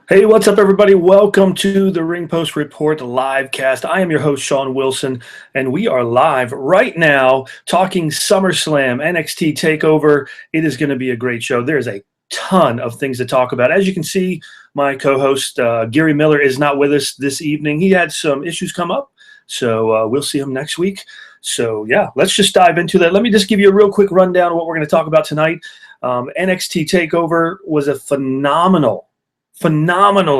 Hey, what's up, everybody? Welcome to the Ringpost Report Livecast. I am your host, Sean Wilson, and we are live right now talking SummerSlam, NXT TakeOver. It is going to be a great show. There's a ton of things to talk about. As you can see, my co-host, Gary Miller, is not with us this evening. He had some issues come up, so we'll see him next week. So, yeah, let's just dive into that. Let me just give you a real quick rundown of what we're going to talk about tonight. NXT TakeOver was a phenomenal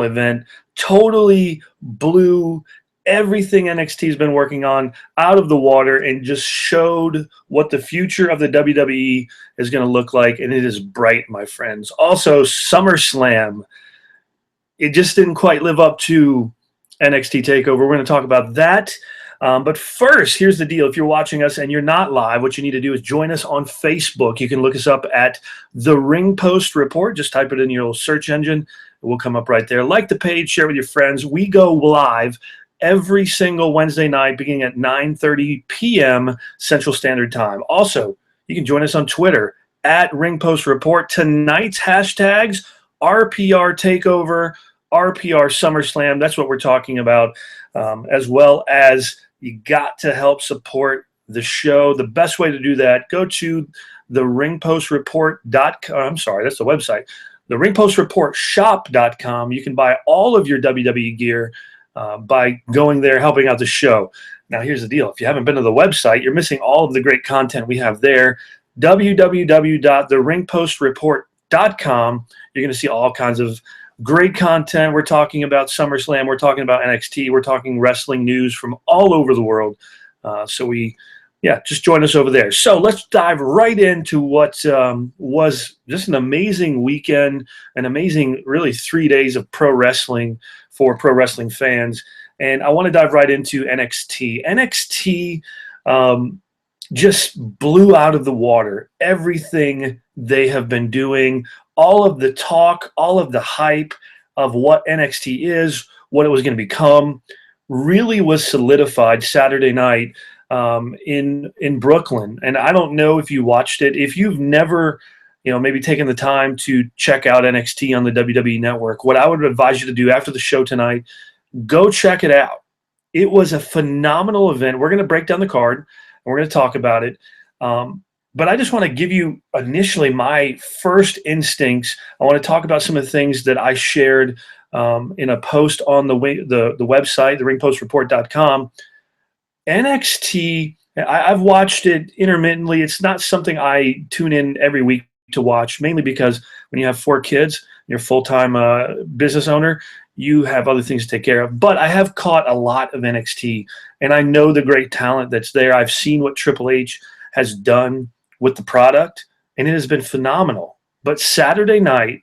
event. Totally blew everything NXT has been working on out of the water and just showed what the future of the WWE is going to look like, and it is bright, my friends. Also, SummerSlam, it just didn't quite live up to NXT TakeOver. We're going to talk about that. But first, here's the deal. If you're watching us and you're not live, what you need to do is join us on Facebook. You can look us up at the Ringpost Report. Just type it in your search engine. It will come up right there. Like the page, share with your friends. We go live every single Wednesday night beginning at 9:30 p.m. Central Standard Time. Also, you can join us on Twitter at Ringpost Report. Tonight's hashtags, RPR TakeOver, RPR SummerSlam. That's what we're talking about, as well as you got to help support the show. The best way to do that, go to the ringpostreport.com. I'm sorry, that's the website. The ringpostreport.shop.com. You can buy all of your WWE gear by going there, helping out the show. Now, here's the deal. If you haven't been to the website, you're missing all of the great content we have there. www.theringpostreport.com. You're going to see all kinds of great content. We're talking about SummerSlam. We're talking about NXT. We're talking wrestling news from all over the world. Just join us over there. So let's dive right into what was just an amazing weekend, an amazing, really 3 days of pro wrestling for pro wrestling fans. And I want to dive right into NXT. NXT just blew out of the water everything they have been doing. All of the talk, all of the hype of what NXT is, what it was going to become, really was solidified Saturday night in Brooklyn. And I don't know if you watched it. If you've never, maybe taken the time to check out NXT on the WWE Network, what I would advise you to do after the show tonight, go check it out. It was a phenomenal event. We're going to break down the card, and we're going to talk about it. But I just want to give you initially my first instincts. I want to talk about some of the things that I shared in a post on the website, the ringpostreport.com. NXT, I've watched it intermittently. It's not something I tune in every week to watch, mainly because when you have 4 kids, you're a full-time business owner, you have other things to take care of. But I have caught a lot of NXT, and I know the great talent that's there. I've seen what Triple H has done with the product, and it has been phenomenal. But Saturday night,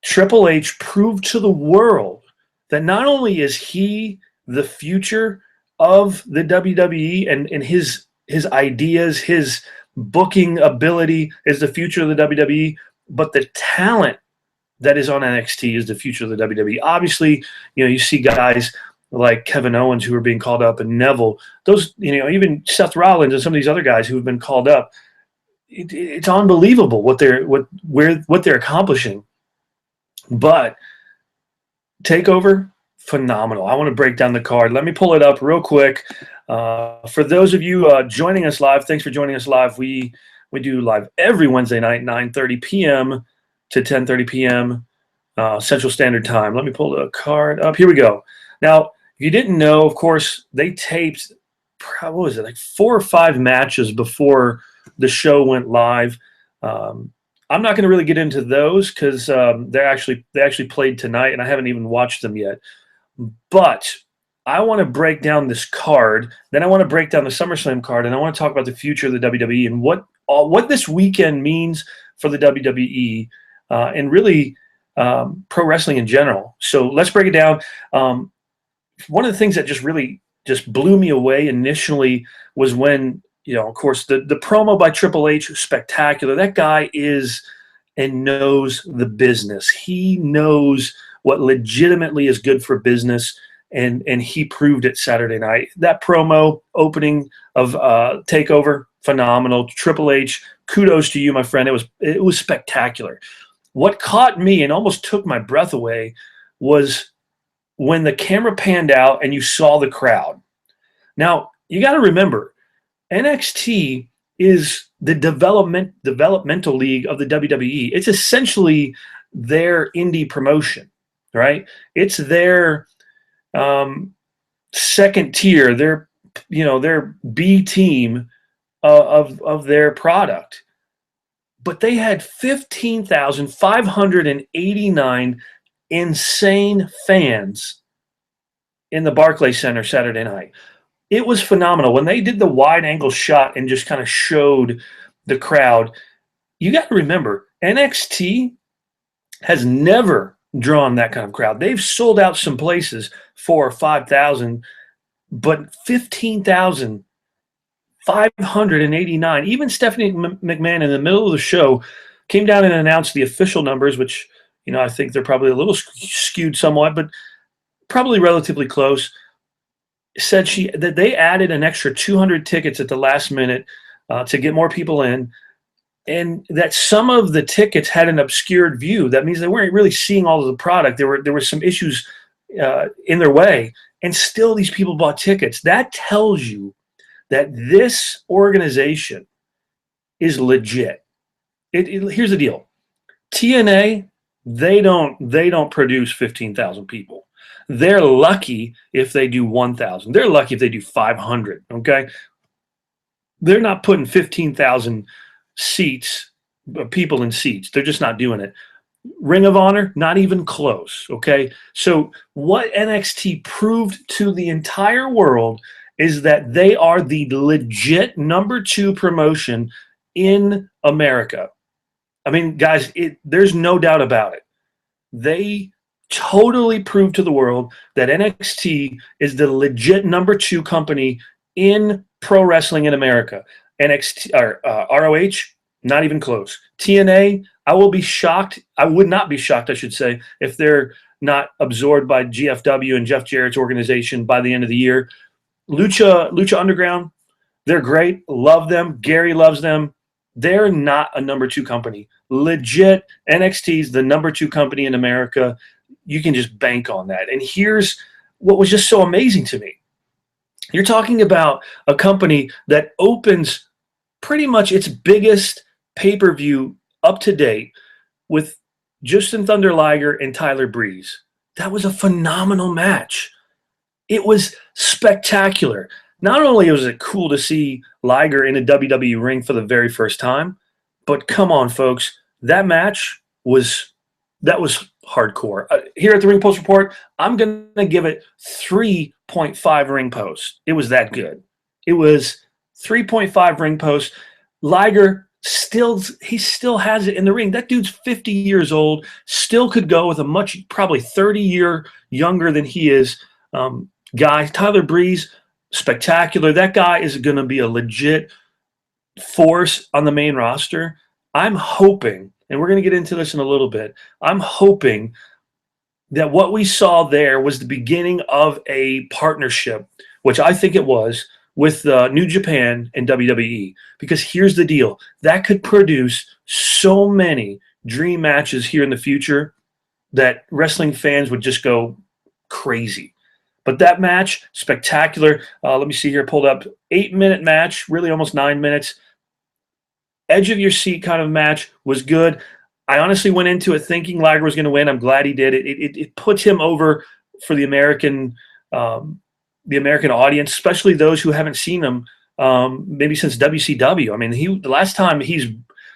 Triple H proved to the world that not only is he the future of the WWE and his ideas, his booking ability is the future of the WWE, but the talent that is on NXT is the future of the WWE. Obviously, you see guys like Kevin Owens who are being called up, and Neville, those, even Seth Rollins and some of these other guys who have been called up. It's unbelievable what they're accomplishing. But TakeOver, phenomenal. I want to break down the card. Let me pull it up real quick. For those of you joining us live, thanks for joining us live. We do live every Wednesday night, 9:30 p.m. to 10:30 p.m. Central Standard Time. Let me pull the card up. Here we go. Now, if you didn't know, of course, they taped, what was it, like 4 or 5 matches before the show went live. I'm not going to really get into those because they actually played tonight, and I haven't even watched them yet. But I want to break down this card. Then I want to break down the SummerSlam card, and I want to talk about the future of the WWE and what this weekend means for the WWE and really pro wrestling in general. So let's break it down. One of the things that just blew me away initially was when, of course, the promo by Triple H was spectacular. That guy is and knows the business. He knows what legitimately is good for business, and he proved it Saturday night. That promo opening of TakeOver, phenomenal. Triple H, kudos to you, my friend. It was spectacular. What caught me and almost took my breath away was when the camera panned out and you saw the crowd. Now, you got to remember, NXT is the developmental league of the WWE. It's essentially their indie promotion, right? It's their second tier, their B team of their product. But they had 15,589 insane fans in the Barclays Center Saturday night. It was phenomenal. When they did the wide angle shot and just kind of showed the crowd, you got to remember, NXT has never drawn that kind of crowd. They've sold out some places 4,000 or 5,000, but 15,589. Even Stephanie McMahon in the middle of the show came down and announced the official numbers, which, I think they're probably a little skewed somewhat, but probably relatively close. Said that they added an extra 200 tickets at the last minute to get more people in, and that some of the tickets had an obscured view. That means they weren't really seeing all of the product. There were some issues in their way, and still these people bought tickets. That tells you that this organization is legit. Here's the deal: TNA, they don't produce 15,000 people. They're lucky if they do 1,000. They're lucky if they do 500, okay? They're not putting 15,000 people in seats. They're just not doing it. Ring of Honor, not even close, okay? So what NXT proved to the entire world is that they are the legit number 2 promotion in America. I mean, guys, there's no doubt about it. They totally proved to the world that NXT is the legit number 2 company in pro wrestling in America. NXT or ROH, not even close. TNA, I will be shocked. I would not be shocked, I should say, if they're not absorbed by GFW and Jeff Jarrett's organization by the end of the year. Lucha Underground, they're great. Love them. Gary loves them. They're not a number 2 company. Legit, NXT's the number 2 company in America. You can just bank on that. And here's what was just so amazing to me. You're talking about a company that opens pretty much its biggest pay-per-view up to date with Justin Thunder Liger and Tyler Breeze. That was a phenomenal match. It was spectacular. Not only was it cool to see Liger in a WWE ring for the very first time, but come on, folks, that match was hardcore. Here at the Ringpost Report, I'm going to give it 3.5 ring posts. It was that good. It was 3.5 ring posts. Liger still has it in the ring. That dude's 50 years old, still could go with a probably 30-year younger than he is guy. Tyler Breeze, spectacular. That guy is going to be a legit force on the main roster. I'm hoping, and we're going to get into this in a little bit, I'm hoping that what we saw there was the beginning of a partnership, which I think it was, with New Japan and WWE. Because here's the deal. That could produce so many dream matches here in the future that wrestling fans would just go crazy. But that match, spectacular. Let me see here, pulled up. 8-minute match, really almost 9 minutes. Edge of your seat kind of match, was good. I honestly went into it thinking Liger was going to win. I'm glad he did. It puts him over for the American audience, especially those who haven't seen him maybe since WCW. I mean, the last time he's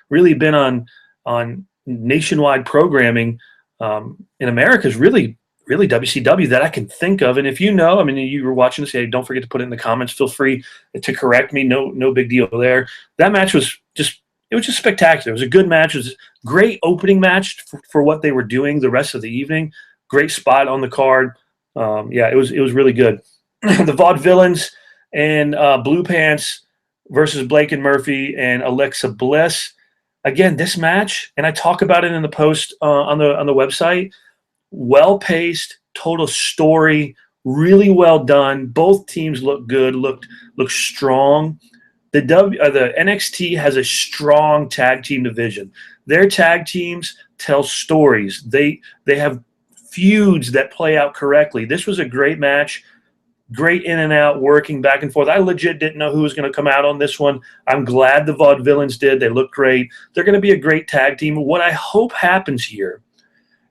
really been on nationwide programming in America is really WCW that I can think of. And if you know, I mean, you were watching this, hey, don't forget to put it in the comments. Feel free to correct me. No big deal there. That match was just spectacular. It was a good match. It was a great opening match for what they were doing the rest of the evening. Great spot on the card. It was really good. The Vaudevillains and Blue Pants versus Blake and Murphy and Alexa Bliss. Again, this match, and I talk about it in the post on the website. Well-paced, total story, really well done. Both teams look good, look strong. The NXT has a strong tag team division. Their tag teams tell stories. They have feuds that play out correctly. This was a great match. Great in and out, working back and forth. I legit didn't know who was going to come out on this one. I'm glad the Vaudevillains did. They look great. They're going to be a great tag team. What I hope happens here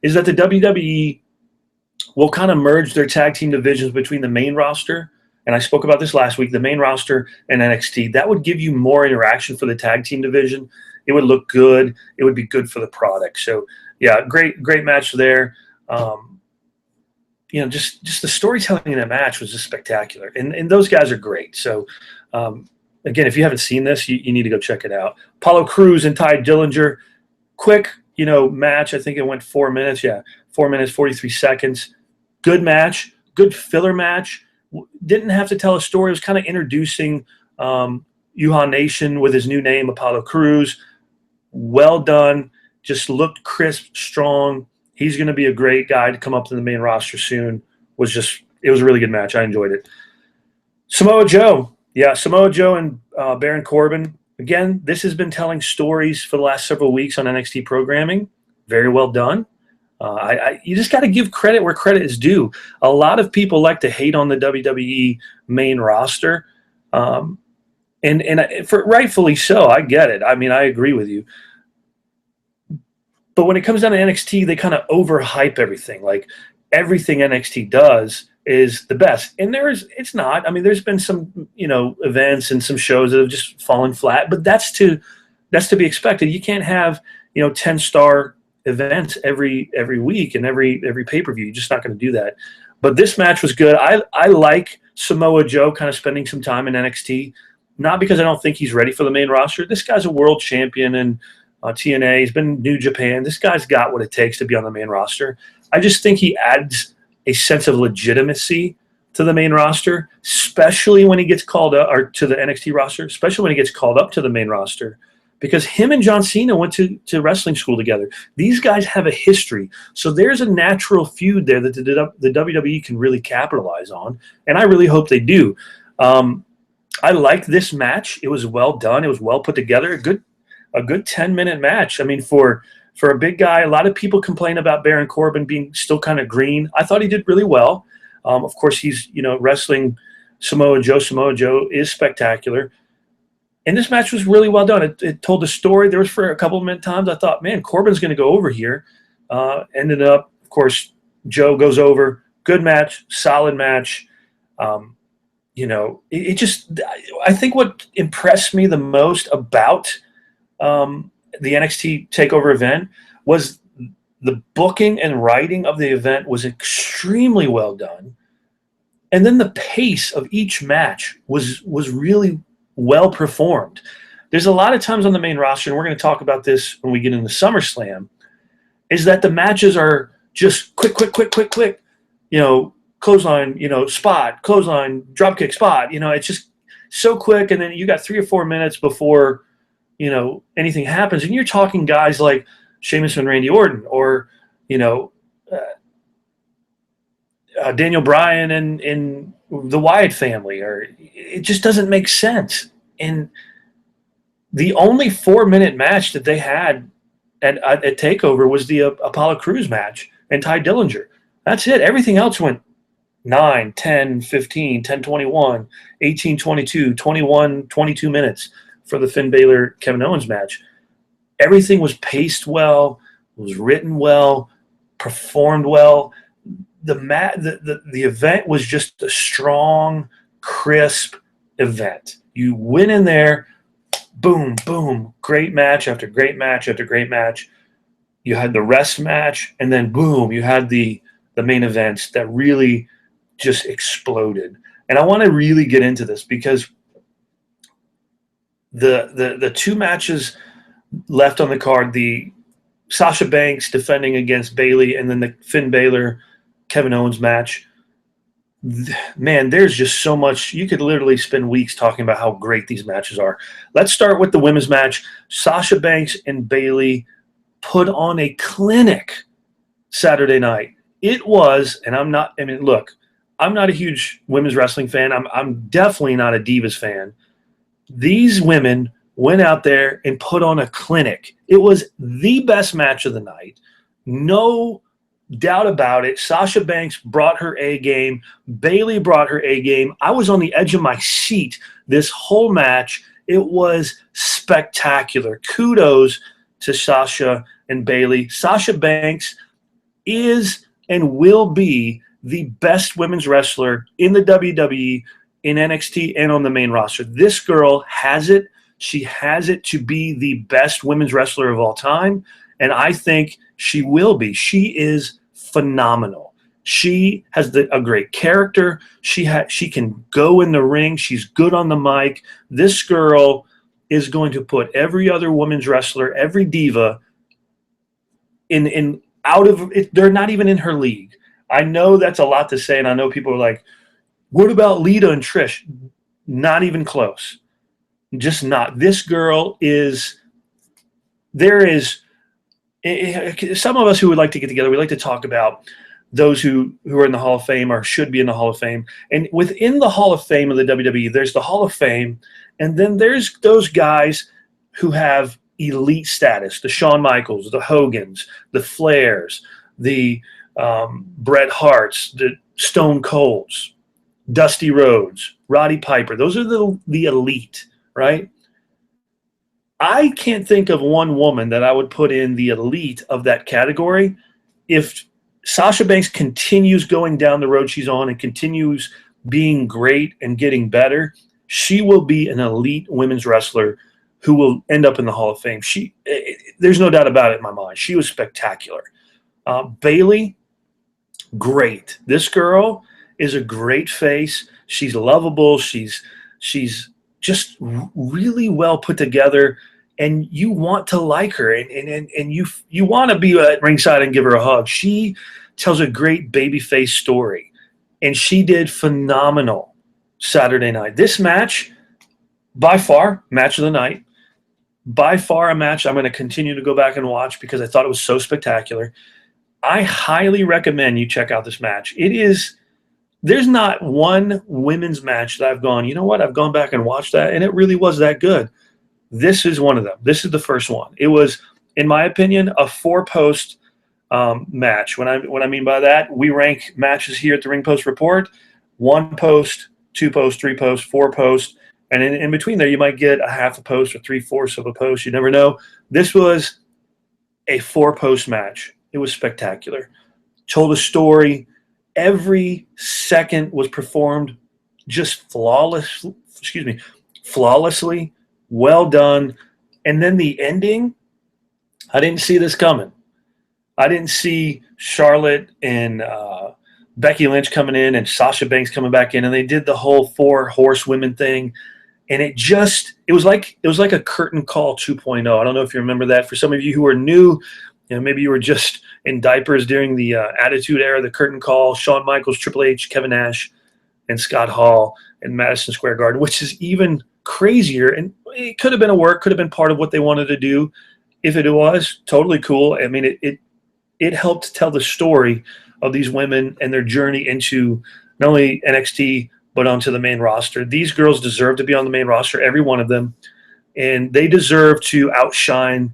is that the WWE will kind of merge their tag team divisions between the main roster, and I spoke about this last week, the main roster and NXT. That would give you more interaction for the tag team division. It would look good. It would be good for the product. So, yeah, great match there. Just the storytelling in that match was just spectacular. And those guys are great. So, again, if you haven't seen this, you need to go check it out. Apollo Crews and Ty Dillinger, quick, match. I think it went 4 minutes. Yeah, 4 minutes, 43 seconds. Good match, good filler match. Didn't have to tell a story. It was kind of introducing Yuhan Nation with his new name, Apollo Crews. Well done. Just looked crisp, strong. He's going to be a great guy to come up to the main roster soon. It was a really good match. I enjoyed it. Samoa Joe. Yeah, Samoa Joe and Baron Corbin. Again, this has been telling stories for the last several weeks on NXT programming. Very well done. You just got to give credit where credit is due. A lot of people like to hate on the WWE main roster. Rightfully so. I get it. I mean, I agree with you. But when it comes down to NXT, they kind of overhype everything. Like everything NXT does is the best. And it's not. I mean, there's been some, events and some shows that have just fallen flat, but that's to be expected. You can't have, 10-star events every week and every pay-per-view. You're just not going to do that. But this match was good. I like Samoa Joe kind of spending some time in NXT, not because I don't think he's ready for the main roster. This guy's a world champion and TNA. He's been New Japan. This guy's got what it takes to be on the main roster. I just think he adds a sense of legitimacy to the main roster, especially when he gets called up, or to the NXT roster, especially when he gets called up to the main roster, because him and John Cena went to wrestling school together. These guys have a history. So there's a natural feud there that the WWE can really capitalize on, and I really hope they do. I liked this match. It was well done. It was well put together. A good 10-minute match. I mean, for a big guy, a lot of people complain about Baron Corbin being still kind of green. I thought he did really well. Of course, he's, wrestling Samoa Joe. Samoa Joe is spectacular. And this match was really well done. It told the story. There was for a couple of minute times I thought, man, Corbin's going to go over here. Ended up, of course, Joe goes over. Good match, solid match. I think what impressed me the most about the NXT TakeOver event was the booking and writing of the event was extremely well done. And then the pace of each match was really well performed. There's a lot of times on the main roster, and we're going to talk about this when we get into SummerSlam, is that the matches are just quick, clothesline, spot, clothesline, dropkick spot. It's just so quick. And then you got 3 or 4 minutes before anything happens. And you're talking guys like Sheamus and Randy Orton, or, Daniel Bryan and the Wyatt family, or it just doesn't make sense. And the only 4-minute match that they had at TakeOver was the Apollo Crews match and Ty Dillinger. That's it. Everything else went 9, 10, 15, 10, 21, 18, 22, 21, 22 minutes for the Finn Balor Kevin Owens match. Everything was paced well, was written well, performed well. The event was just a strong, crisp event. You went in there, boom, boom, great match after great match after great match. You had the rest match, and then boom, you had the main events that really just exploded. And I want to really get into this because the 2 matches left on the card, the Sasha Banks defending against Bayley, and then the Finn Balor Kevin Owens match. Man, there's just so much. You could literally spend weeks talking about how great these matches are. Let's start with the women's match. Sasha Banks and Bayley put on a clinic Saturday night. It was, and I'm not a huge women's wrestling fan. I'm definitely not a Divas fan. These women went out there and put on a clinic. It was the best match of the night. No doubt about it. Sasha Banks brought her A game. Bayley brought her A game. I was on the edge of my seat this whole match. It was spectacular. Kudos to Sasha and Bayley. Sasha Banks is and will be the best women's wrestler in the WWE, in NXT, and on the main roster. This girl has it. She has it to be the best women's wrestler of all time, and I think she will be. She is phenomenal. She has a great character. She can go in the ring. She's good on the mic. This girl is going to put every other women's wrestler, every diva, in out of it. They're not even in her league. I know that's a lot to say, and I know people are like, what about Lita and Trish? Not even close. Just not. This girl is – there is – some of us who would like to get together, we like to talk about those who are in the Hall of Fame or should be in the Hall of Fame. And within the Hall of Fame of the WWE, there's the Hall of Fame, and then there's those guys who have elite status, the Shawn Michaels, the Hogans, the Flairs, the Bret Harts, the Stone Colds, Dusty Rhodes, Roddy Piper. Those are the elite, right? I can't think of one woman that I would put in the elite of that category. If Sasha Banks continues going down the road she's on and continues being great and getting better, she will be an elite women's wrestler who will end up in the Hall of Fame. There's no doubt about it in my mind. She was spectacular. Bayley, great. This girl is a great face. She's lovable. She's just really well put together, and you want to like her, and you want to be at ringside and give her a hug. She tells a great babyface story, and she did phenomenal Saturday night. This match, by far, match of the night, by far a match I'm going to continue to go back and watch because I thought it was so spectacular. I highly recommend you check out this match. There's not one women's match that I've gone, you know what, I've gone back and watched that, and it really was that good. This is one of them. This is the first one. It was, in my opinion, a 4-post match. What I mean by that, we rank matches here at the Ringpost Report: 1 post, 2 post, 3 post, 4 post, and in between there you might get a half a post or 3/4 of a post. You never know. This was a 4-post match. It was spectacular. Told a story. Every second was performed just flawlessly. Well done. And then the ending, I didn't see this coming. I didn't see Charlotte and Becky Lynch coming in and Sasha Banks coming back in, and they did the whole 4 horsewomen thing. And it was like a curtain call 2.0. I don't know if you remember that. For some of you who are new, maybe you were just in diapers during the Attitude Era, the curtain call, Shawn Michaels, Triple H, Kevin Nash, and Scott Hall in Madison Square Garden, which is even crazier. And it could have been could have been part of what they wanted to do. If it was, totally cool. I mean, it helped tell the story of these women and their journey into not only NXT, but onto the main roster. These girls deserve to be on the main roster, every one of them. And they deserve to outshine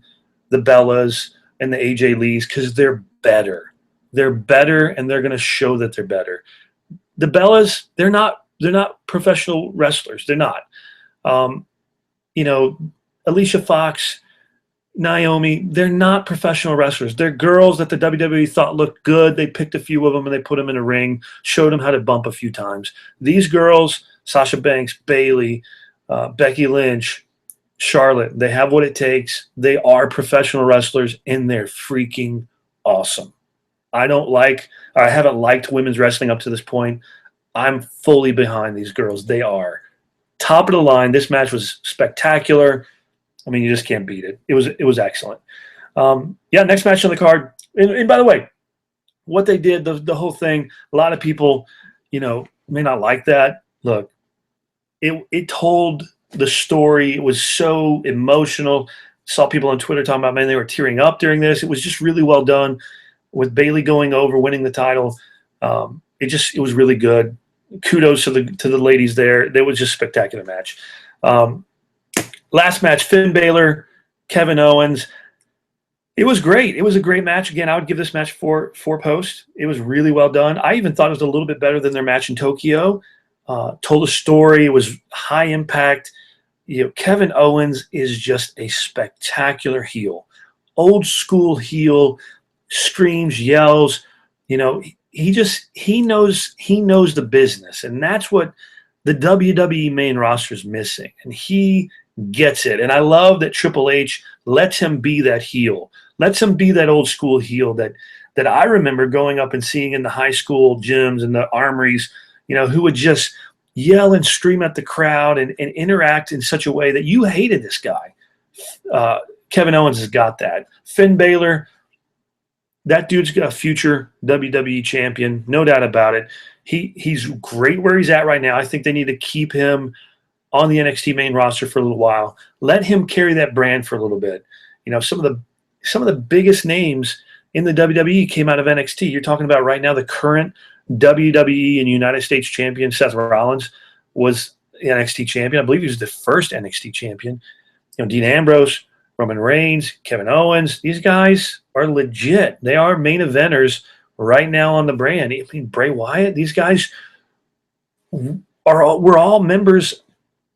the Bellas and the AJ Lees because they're better. They're better, and they're going to show that they're better. The Bellas, they're not professional wrestlers. They're not. Alicia Fox, Naomi, they're not professional wrestlers. They're girls that the WWE thought looked good. They picked a few of them and they put them in a ring, showed them how to bump a few times. These girls, Sasha Banks, Bayley, Becky Lynch, Charlotte, they have what it takes. They are professional wrestlers, and they're freaking awesome. I haven't liked women's wrestling up to this point. I'm fully behind these girls. They are top of the line. This match was spectacular. I mean, you just can't beat it. It was excellent. Next match on the card. And by the way, what they did, the whole thing, a lot of people, may not like that. Look, it told the story. It was so emotional. Saw people on Twitter talking about, man, they were tearing up during this. It was just really well done with Bayley going over, winning the title. It was really good. Kudos to the ladies there. It was just a spectacular match. Last match, Finn Balor, Kevin Owens. It was great. It was a great match. Again, I would give this match four post. It was really well done. I even thought it was a little bit better than their match in Tokyo. Told a story. It was high impact. Kevin Owens is just a spectacular heel, old school heel, screams, yells. He knows the business, and that's what the WWE main roster is missing, and he gets it. And I love that Triple H lets him be that heel, lets him be that old school heel that I remember going up and seeing in the high school gyms and the armories, who would just yell and scream at the crowd and interact in such a way that you hated this guy. Kevin Owens has got that. Finn Balor, that dude's got a future WWE champion, no doubt about it. He's great where he's at right now. I think they need to keep him on the NXT main roster for a little while. Let him carry that brand for a little bit. Some of the biggest names in the WWE came out of NXT. You're talking about right now the current WWE and United States champion, Seth Rollins, was the NXT champion. I believe he was the first NXT champion. Dean Ambrose, Roman Reigns, Kevin Owens, these guys are legit. They are main eventers right now on the brand. I mean, Bray Wyatt, these guys we're all members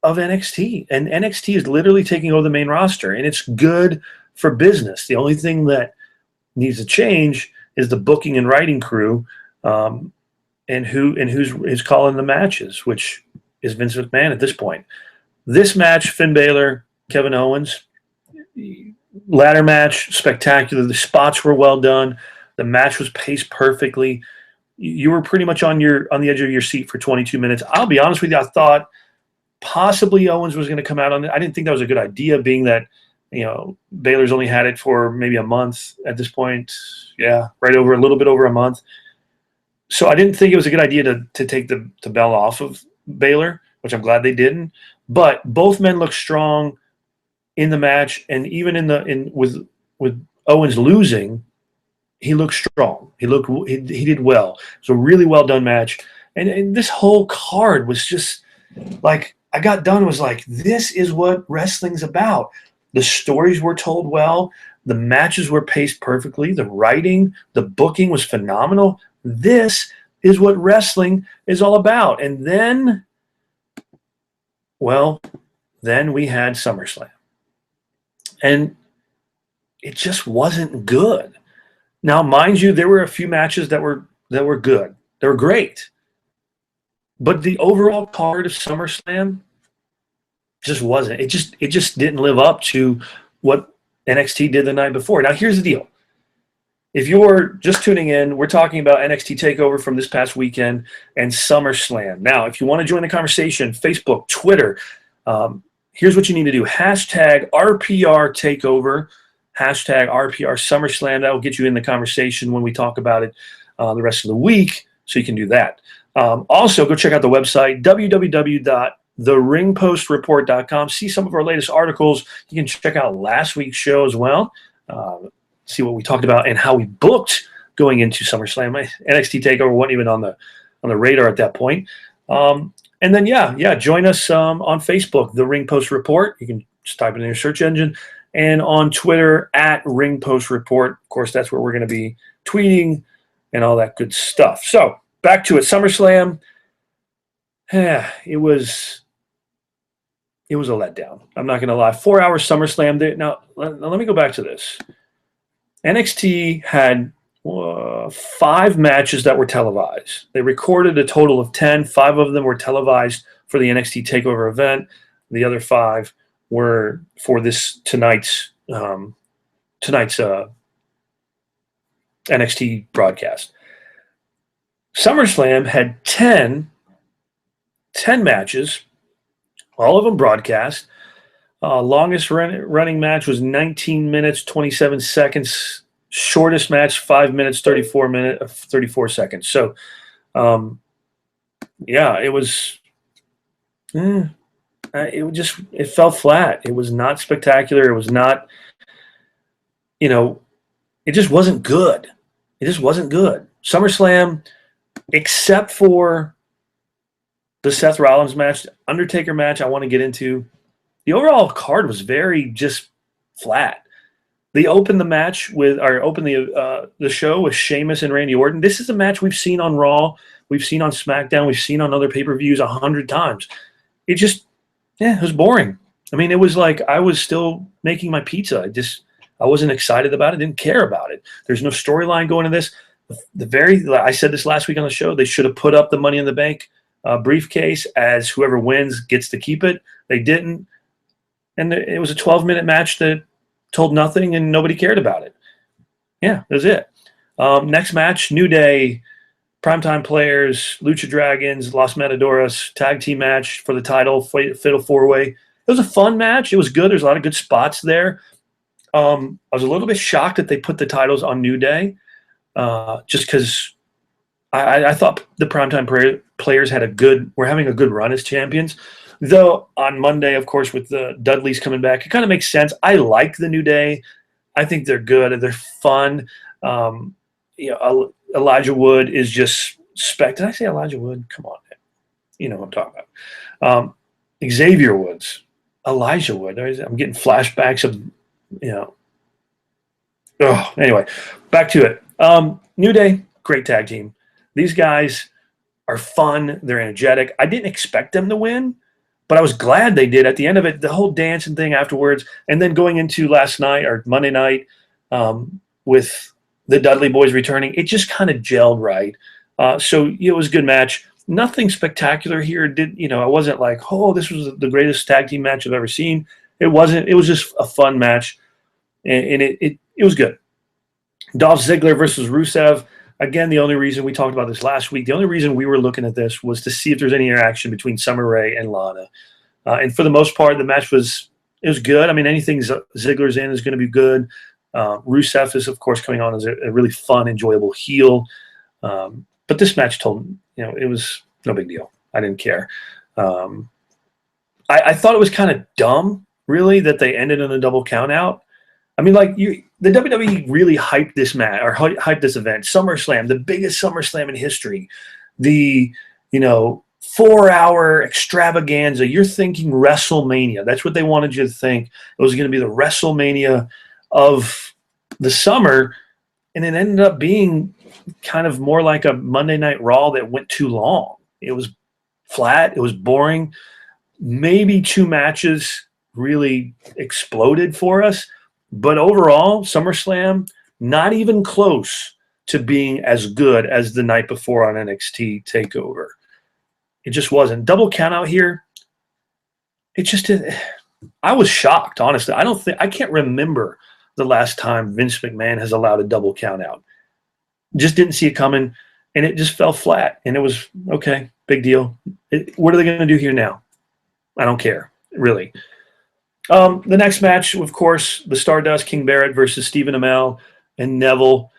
of NXT, and NXT is literally taking over the main roster, and it's good for business. The only thing that needs to change is the booking and writing crew, and who's calling the matches, which is Vince McMahon at this point. This match, Finn Balor, Kevin Owens, ladder match, spectacular. The spots were well done. The match was paced perfectly. You were pretty much on the edge of your seat for 22 minutes. I'll be honest with you, I thought possibly Owens was going to come out on it. I didn't think that was a good idea, being that Baylor's only had it for maybe a month at this point. Yeah, a little bit over a month. So I didn't think it was a good idea to take the belt off of Balor, which I'm glad they didn't. But both men looked strong in the match, and even with Owens losing, he looked strong. He did well. It was a really well done match, and this whole card was just like, I got done, was like, this is what wrestling's about. The stories were told well. The matches were paced perfectly. The writing, the booking was phenomenal. This is what wrestling is all about. And then we had SummerSlam. And it just wasn't good. Now, mind you, there were a few matches that were good. They were great. But the overall card of SummerSlam just wasn't. It just didn't live up to what NXT did the night before. Now, here's the deal. If you're just tuning in, we're talking about NXT TakeOver from this past weekend and SummerSlam. Now, if you want to join the conversation, Facebook, Twitter, here's what you need to do. #RPR TakeOver, #RPR SummerSlam. That will get you in the conversation when we talk about it the rest of the week, so you can do that. Also, go check out the website, www.theringpostreport.com. See some of our latest articles. You can check out last week's show as well. See what we talked about and how we booked going into SummerSlam. NXT TakeOver wasn't even on the radar at that point. And then, join us on Facebook, The Ringpost Report. You can just type it in your search engine. And on Twitter, @Ringpost Report. Of course, that's where we're going to be tweeting and all that good stuff. So, back to it. SummerSlam. It was a letdown. I'm not going to lie. 4-hour SummerSlam. Now, let me go back to this. NXT had 5 matches that were televised. They recorded a total of 10. 5 of them were televised for the NXT TakeOver event. The other 5 were for tonight's NXT broadcast. SummerSlam had 10 matches, all of them broadcast. Longest running match was 19 minutes, 27 seconds. Shortest match, 5 minutes, 34 seconds. So, it was. It fell flat. It was not spectacular. It was not. It just wasn't good. It just wasn't good. SummerSlam, except for the Seth Rollins match, Undertaker match, I want to get into. The overall card was very just flat. They opened the show with Sheamus and Randy Orton. This is a match we've seen on Raw, we've seen on SmackDown, we've seen on other pay-per-views 100 times. It was boring. I mean, it was like I was still making my pizza. I wasn't excited about it, didn't care about it. There's no storyline going to this. I said this last week on the show, they should have put up the Money in the Bank briefcase as whoever wins gets to keep it. They didn't. And it was a 12-minute match that told nothing and nobody cared about it. Yeah, that was it. Next match, New Day, Primetime Players, Lucha Dragons, Los Matadores, tag team match for the title, Fatal 4-Way. It was a fun match. It was good. There's a lot of good spots there. I was a little bit shocked that they put the titles on New Day just because I thought the Primetime Players were having a good run as champions. Though on Monday, of course, with the Dudleys coming back, it kind of makes sense. I like the New Day. I think they're good. They're fun. Elijah Wood is just Did I say Elijah Wood? Come on, man. You know what I'm talking about. Xavier Woods, Elijah Wood. I'm getting flashbacks of, anyway, back to it. New Day, great tag team. These guys are fun. They're energetic. I didn't expect them to win, but I was glad they did at the end of it, the whole dancing thing afterwards. And then going into last night or Monday night with the Dudley boys returning, it just kind of gelled right. So it was a good match. Nothing spectacular here. I wasn't like, oh, this was the greatest tag team match I've ever seen. It wasn't. It was just a fun match, and it was good. Dolph Ziggler versus Rusev. Again, the only reason we talked about this last week, the only reason we were looking at this was to see if there's any interaction between Summer Rae and Lana. And for the most part, the match was good. I mean, anything Ziggler's in is going to be good. Rusev is, of course, coming on as a really fun, enjoyable heel. But this match it was no big deal. I didn't care. I thought it was kind of dumb, really, that they ended in a double count out. I mean, the WWE really hyped this match or hyped this event. SummerSlam, the biggest SummerSlam in history. The 4-hour extravaganza. You're thinking WrestleMania. That's what they wanted you to think. It was going to be the WrestleMania of the summer, and it ended up being kind of more like a Monday Night Raw that went too long. It was flat. It was boring. Maybe 2 matches really exploded for us. But overall, SummerSlam, not even close to being as good as the night before on NXT TakeOver. It just wasn't. Double count out here, it just didn't. I was shocked, honestly. I can't remember the last time Vince McMahon has allowed a double count out. Just didn't see it coming, and it just fell flat. And it was, okay, big deal. What are they going to do here now? I don't care, really. The next match, of course, the Stardust, King Barrett versus Stephen Amell and Neville.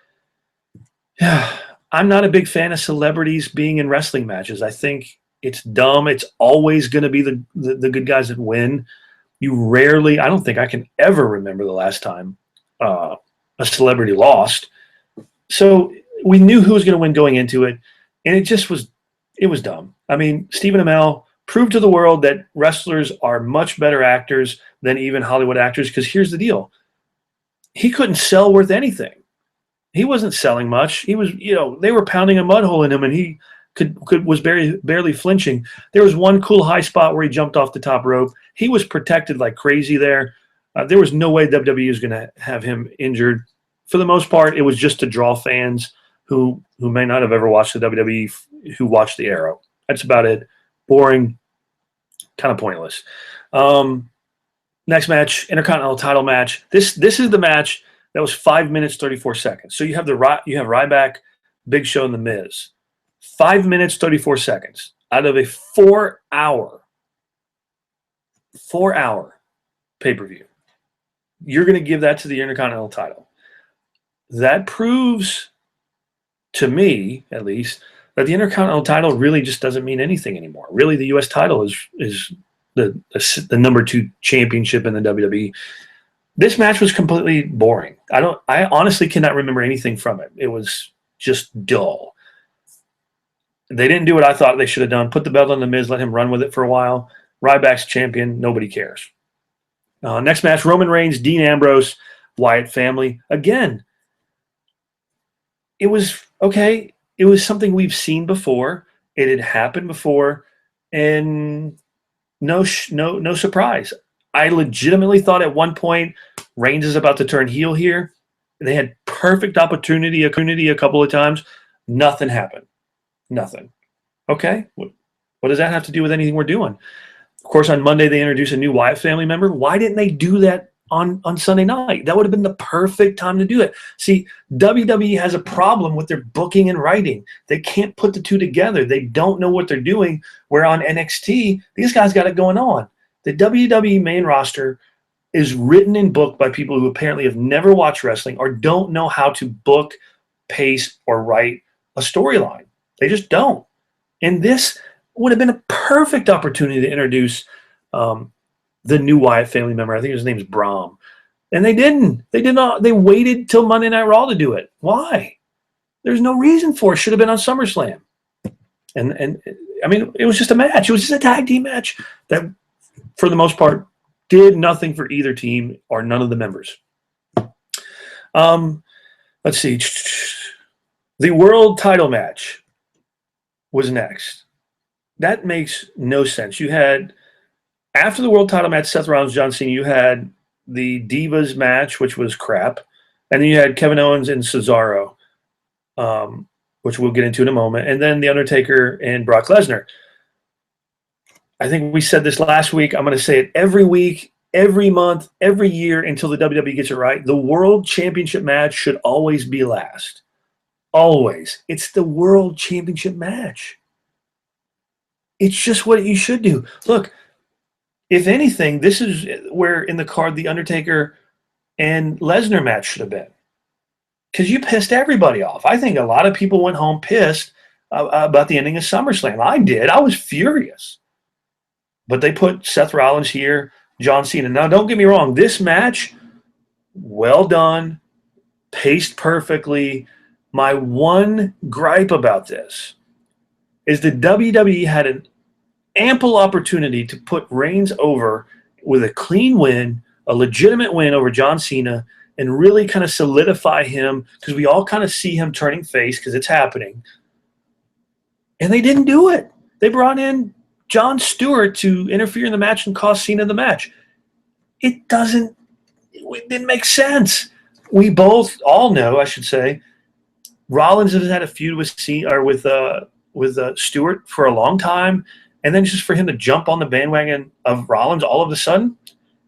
I'm not a big fan of celebrities being in wrestling matches. I think it's dumb. It's always going to be the good guys that win. I don't think I can ever remember the last time a celebrity lost. So we knew who was going to win going into it, and it was dumb. I mean, Stephen Amell proved to the world that wrestlers are much better actors than even Hollywood actors, because here's the deal. He couldn't sell worth anything. He wasn't selling much. He was, they were pounding a mud hole in him, and he was barely flinching. There was one cool high spot where he jumped off the top rope. He was protected like crazy there. There was no way WWE was going to have him injured. For the most part, it was just to draw fans who may not have ever watched the WWE, who watched the Arrow. That's about it. Boring, kind of pointless. Next match, Intercontinental title match. This is the match that was 5 minutes 34 seconds. So you have Ryback, Big Show, and The Miz. 5 minutes 34 seconds out of a 4-hour pay-per-view. You're going to give that to the Intercontinental title. That proves, to me at least, that the Intercontinental title really just doesn't mean anything anymore. Really, the U.S. title is the number 2 championship in the WWE. This match was completely boring. I honestly cannot remember anything from it. It was just dull. They didn't do what I thought they should have done. Put the belt on The Miz, let him run with it for a while. Ryback's champion. Nobody cares. Next match, Roman Reigns, Dean Ambrose. Wyatt family. Again, it was okay. It was something we've seen before. It had happened before, and no surprise. I legitimately thought at one point Reigns is about to turn heel here. They had perfect opportunity a couple of times. Nothing happened. Nothing. Okay. What does that have to do with anything we're doing? Of course, on Monday, they introduced a new Wyatt family member. Why didn't they do that on Sunday night? That would have been the perfect time to do it. See, WWE has a problem with their booking and writing. They can't put the two together. They don't know what they're doing. Where on NXT, these guys got it going on. The WWE main roster is written and booked by people who apparently have never watched wrestling or don't know how to book, pace, or write a storyline. They just don't. And this would have been a perfect opportunity to introduce the new Wyatt family member. I think his name is Brahm. And they didn't. They did not. They waited till Monday Night Raw to do it. Why? There's no reason for it. Should have been on SummerSlam. And I mean, it was just a match. It was just a tag team match that, for the most part, did nothing for either team or none of the members. Let's see. The world title match was next. That makes no sense. You had, after the world title match, Seth Rollins, John Cena, you had the Divas match, which was crap. And then you had Kevin Owens and Cesaro, which we'll get into in a moment. And then The Undertaker and Brock Lesnar. I think we said this last week. I'm going to say it every week, every month, every year until the WWE gets it right. The World Championship match should always be last. Always. It's the World Championship match. It's just what you should do. Look, if anything, this is where in the card the Undertaker and Lesnar match should have been. Because you pissed everybody off. I think a lot of people went home pissed about the ending of SummerSlam. I did. I was furious. But they put Seth Rollins here, John Cena. Now, don't get me wrong. This match, well done, paced perfectly. My one gripe about this is the WWE had an ample opportunity to put Reigns over with a clean win, a legitimate win over John Cena, and really kind of solidify him because we all kind of see him turning face because it's happening. And they didn't do it. They brought in Jon Stewart to interfere in the match and cost Cena the match. It didn't make sense. We both all know, I should say, Rollins has had a feud with Stewart for a long time, and then just for him to jump on the bandwagon of Rollins all of a sudden,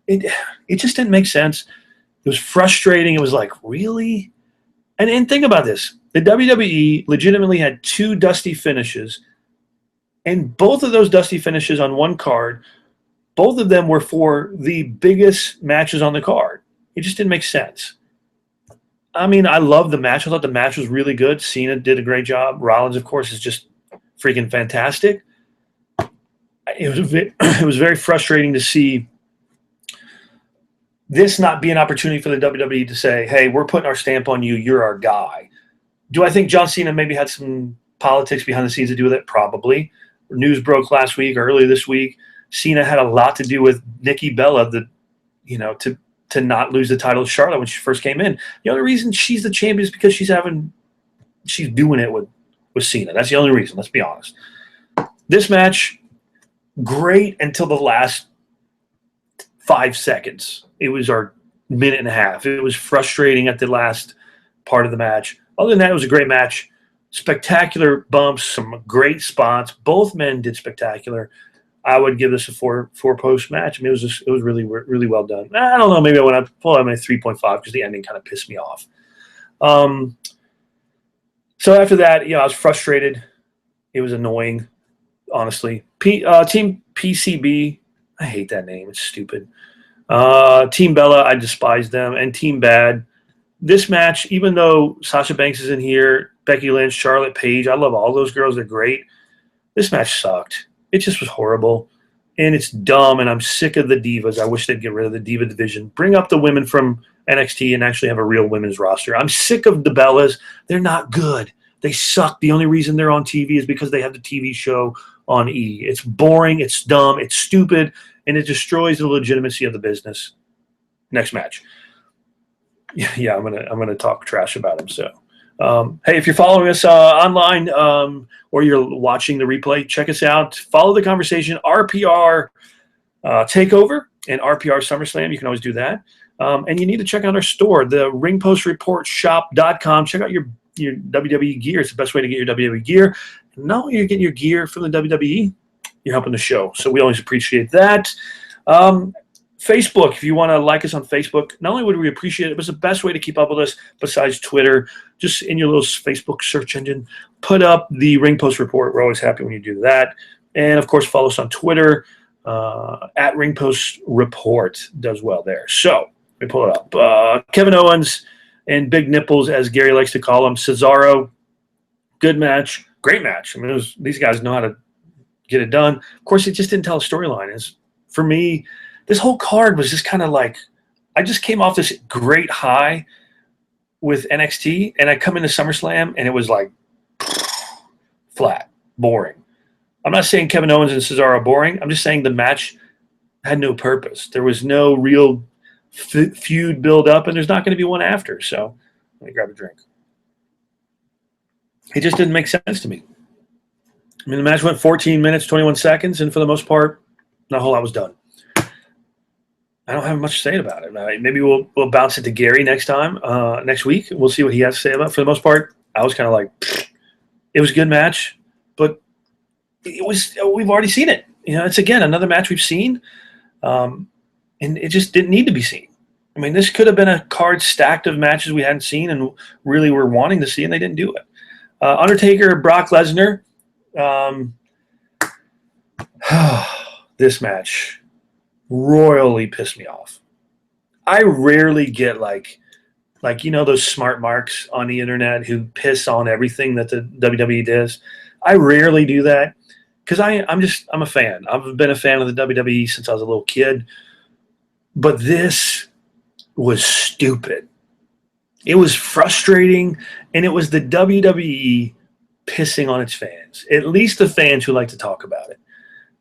it just didn't make sense. It was frustrating. It was like, really? And think about this. The WWE legitimately had 2 dusty finishes, and both of those dusty finishes on one card, both of them were for the biggest matches on the card. It just didn't make sense. I mean, I love the match. I thought the match was really good. Cena did a great job. Rollins, of course, is just freaking fantastic. It was very frustrating to see this not be an opportunity for the WWE to say, hey, we're putting our stamp on you. You're our guy. Do I think John Cena maybe had some politics behind the scenes to do with it? Probably. News broke last week or earlier this week. Cena had a lot to do with Nikki Bella, to not lose the title to Charlotte when she first came in. The only reason she's the champion is because she's doing it with Cena. That's the only reason. Let's be honest. This match, great until the last 5 seconds. It was our minute and a half. It was frustrating at the last part of the match. Other than that, it was a great match. Spectacular bumps, some great spots. Both men did spectacular. I would give this a 4-post match. I mean, it was really, really well done. I don't know. Maybe I went up. Well, I'm at 3.5 because the ending kind of pissed me off. So after that, I was frustrated. It was annoying, honestly. Team PCB, I hate that name. It's stupid. Team Bella, I despise them. And Team Bad. This match, even though Sasha Banks is in here, Becky Lynch, Charlotte Paige, I love all those girls. They're great. This match sucked. It just was horrible. And it's dumb, and I'm sick of the divas. I wish they'd get rid of the diva division. Bring up the women from NXT and actually have a real women's roster. I'm sick of the Bellas. They're not good. They suck. The only reason they're on TV is because they have the TV show on E. It's boring. It's dumb. It's stupid. And it destroys the legitimacy of the business. Next match. Yeah, I'm gonna talk trash about him. So, hey, if you're following us online or you're watching the replay, check us out. Follow the conversation. RPR Takeover and RPR SummerSlam. You can always do that. And you need to check out our store, the Ringpost Report Shop.com. Check out your WWE gear. It's the best way to get your WWE gear. Not only are you getting your gear from the WWE, you're helping the show. So we always appreciate that. Facebook, if you want to like us on Facebook, not only would we appreciate it, but it's the best way to keep up with us besides Twitter. Just in your little Facebook search engine, put up the Ringpost Report. We're always happy when you do that. And, of course, follow us on Twitter at Ringpost Report. Does well there. So let me pull it up. Kevin Owens and Big Nipples, as Gary likes to call him. Cesaro, good match. Great match. I mean, these guys know how to get it done. Of course, it just didn't tell a storyline. For me, this whole card was just kind of like, I just came off this great high with NXT, and I come into SummerSlam, and it was like flat, boring. I'm not saying Kevin Owens and Cesaro are boring. I'm just saying the match had no purpose. There was no real feud build up, and there's not going to be one after. So let me grab a drink. It just didn't make sense to me. I mean, the match went 14 minutes, 21 seconds, and for the most part, not a whole lot was done. I don't have much to say about it. Maybe we'll bounce it to Gary next week. We'll see what he has to say about it. For the most part, I was kind of like, it was a good match, but we've already seen it. You know, it's, again, another match we've seen, and it just didn't need to be seen. I mean, this could have been a card stacked of matches we hadn't seen and really were wanting to see, and they didn't do it. Undertaker, Brock Lesnar. This match royally pissed me off. I rarely get like those smart marks on the internet who piss on everything that the WWE does. I rarely do that because I'm a fan. I've been a fan of the WWE since I was a little kid. But this was stupid. It was frustrating, and it was the WWE pissing on its fans, at least the fans who like to talk about it.